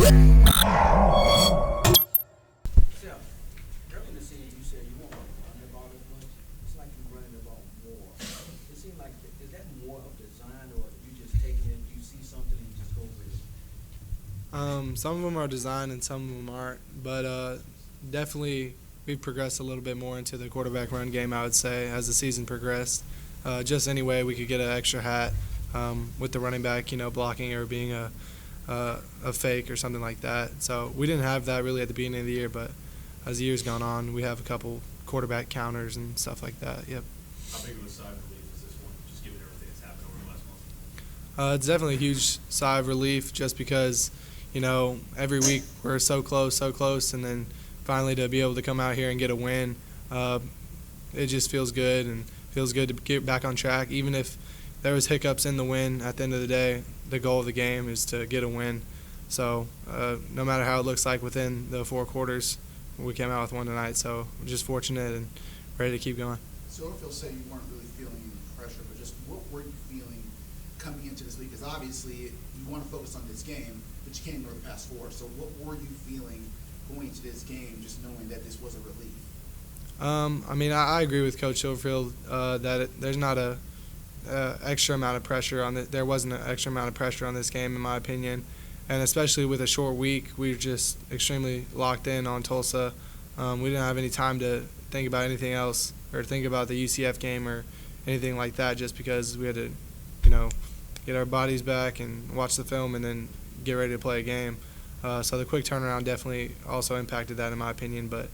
Seth, early in the season, you said you won't run the ball as much. It's like you're running the ball more. It seems like, is that more of design, or you just taking it, you see something and you just go with it? Some of them are designed and some of them aren't, but definitely we've progressed a little bit more into the quarterback run game, I would say, as the season progressed. Just any way we could get an extra hat with the running back, blocking or being a fake or something like that. So we didn't have that really at the beginning of the year, but as the year's gone on, we have a couple quarterback counters and stuff like that. Yep. How big of a sigh of relief is this one, just given everything that's happened over the last month? It's definitely a huge sigh of relief just because, every week we're so close, and then finally to be able to come out here and get a win, it just feels good and feels good to get back on track. Even if there was hiccups in the win, at the end of the day, the goal of the game is to get a win. So no matter how it looks like within the 4 quarters, we came out with one tonight. So we're just fortunate and ready to keep going. So if you'll say you weren't really feeling pressure, but just what were you feeling coming into this week? Because obviously you want to focus on this game, but you can't ignore the past 4. So what were you feeling going into this game, just knowing that this was a relief? I agree with Coach Silverfield that there's not a extra amount of pressure on it. There wasn't an extra amount of pressure on this game, in my opinion, and especially with a short week, we were just extremely locked in on Tulsa. We didn't have any time to think about anything else or think about the UCF game or anything like that, just because we had to, get our bodies back and watch the film and then get ready to play a game. So the quick turnaround definitely also impacted that, in my opinion. But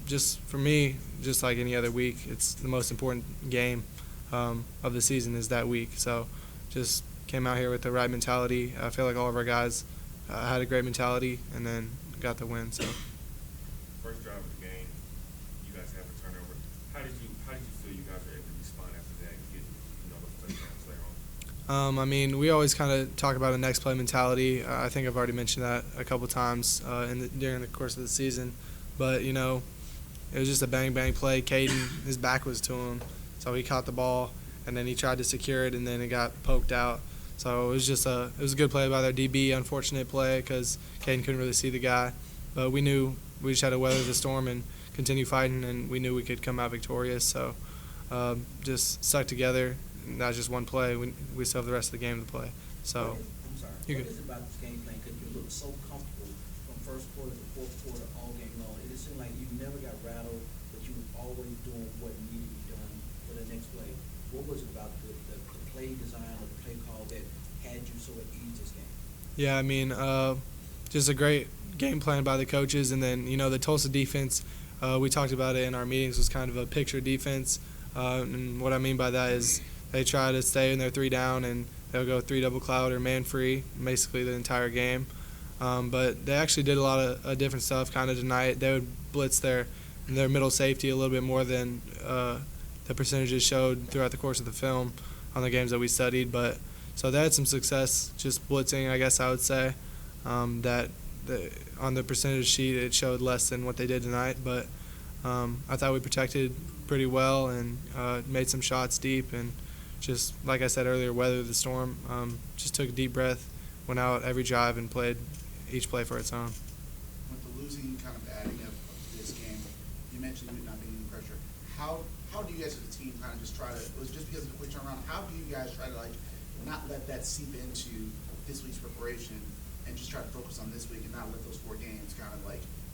just for me, just like any other week, it's the most important game of the season is that week. So just came out here with the right mentality. I feel like all of our guys had a great mentality and then got the win. So First drive of the game, you guys have a turnover. How did you feel you guys were able to respond after that and get those touchdowns later on? We always kind of talk about a next play mentality. I think I've already mentioned that a couple times during the course of the season. But, it was just a bang-bang play. Caden, his back was to him, so he caught the ball, and then he tried to secure it, and then it got poked out. So it was a good play by their DB. Unfortunate play because Caden couldn't really see the guy. But we knew we just had to weather the storm and continue fighting, and we knew we could come out victorious. So just stuck together. Not just one play. We still have the rest of the game to play. So I'm sorry. You're What good. is it about this game plan? Because you look so comfortable from first quarter to fourth quarter all game long. It just seemed like you never got rattled, but you were always doing what needed to be done for the next play. What was it about the play design or the play call that had you so at ease this game? Yeah, just a great game plan by the coaches, and then the Tulsa defense. We talked about it in our meetings. Was kind of a picture defense, and what I mean by that is they try to stay in their 3 down, and they'll go 3 double cloud or man free, basically the entire game. But they actually did a lot of different stuff kind of tonight. They would blitz their middle safety a little bit more than the percentages showed throughout the course of the film on the games that we studied. But so they had some success just blitzing, I guess I would say. On the percentage sheet, it showed less than what they did tonight. But I thought we protected pretty well and made some shots deep and just, like I said earlier, weathered the storm. Just took a deep breath, went out every drive and played each play for its own. With the losing kind of adding up of this game, you mentioned you not being any pressure. How do you guys as a team kind of just try to, was it just because of the quick turnaround, how do you guys try to not let that seep into this week's preparation and just try to focus on this week and not let those 4 games kind of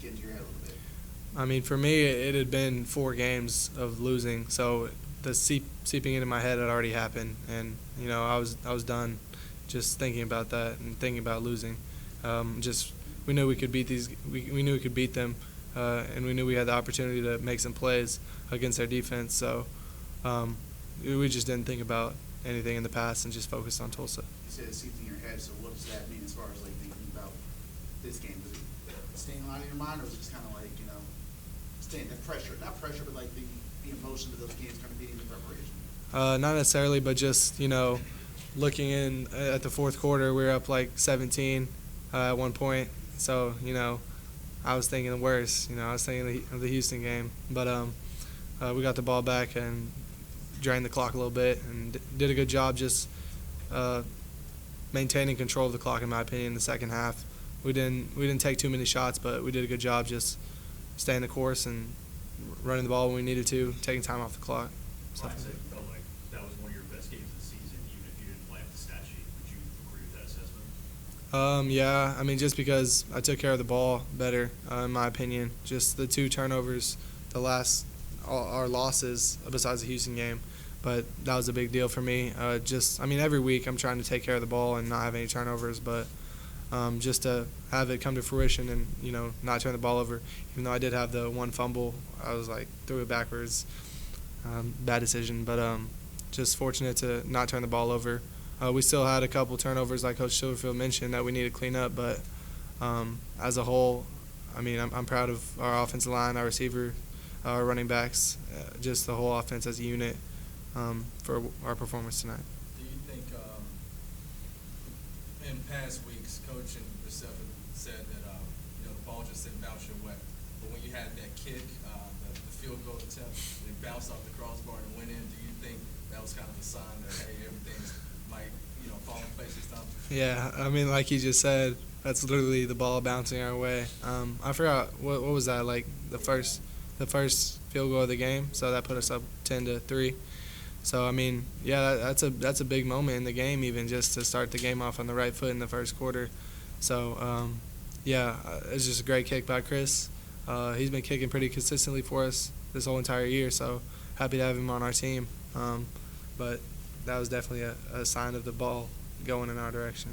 get into your head a little bit? For me, it had been 4 games of losing, so the seeping into my head had already happened, and I was done just thinking about that and thinking about losing. We knew we could beat we knew we could beat them, and we knew we had the opportunity to make some plays against their defense. So we just didn't think about anything in the past and just focused on Tulsa. You said it seeped in your head, so what does that mean as far as thinking about this game? Was it staying a lot in your mind, or was it just kind of staying the pressure, not pressure, but the emotion of those games kind of beating the preparation? Not necessarily, but just looking in at the fourth quarter, we were up 17 at one point. So I was thinking the worst. I was thinking of the Houston game, but we got the ball back and drained the clock a little bit and did a good job just maintaining control of the clock, in my opinion, in the second half. we didn't take too many shots, but we did a good job just staying the course and running the ball when we needed to, taking time off the clock. Ryan said you felt like that was one of your best games of the season, even if you didn't play up the stat sheet. Would you agree with that assessment? Yeah, I mean, just because I took care of the ball better, in my opinion. Just the 2 turnovers, our losses besides the Houston game, but that was a big deal for me. Every week I'm trying to take care of the ball and not have any turnovers, but just to have it come to fruition and, not turn the ball over. Even though I did have the 1 fumble, I was like, threw it backwards. Bad decision, but just fortunate to not turn the ball over. We still had a couple turnovers, like Coach Silverfield mentioned, that we need to clean up, but as a whole, I mean, I'm proud of our offensive line, our receiver, our running backs, just the whole offense as a unit for our performance tonight. Do you think in past weeks, Coach and yourself have said that the ball just didn't bounce your way, but when you had that kick, the field goal attempt, it bounced off the crossbar and went in? Do you think that was kind of a sign that hey, everything's might fall in place this time? Yeah, I mean, like you just said, that's literally the ball bouncing our way. I forgot what was that, like the first field goal of the game, so that put us up 10-3. So I mean, yeah, that's a big moment in the game, even just to start the game off on the right foot in the first quarter. So it's just a great kick by Chris. He's been kicking pretty consistently for us this whole entire year, so happy to have him on our team. But that was definitely a sign of the ball going in our direction.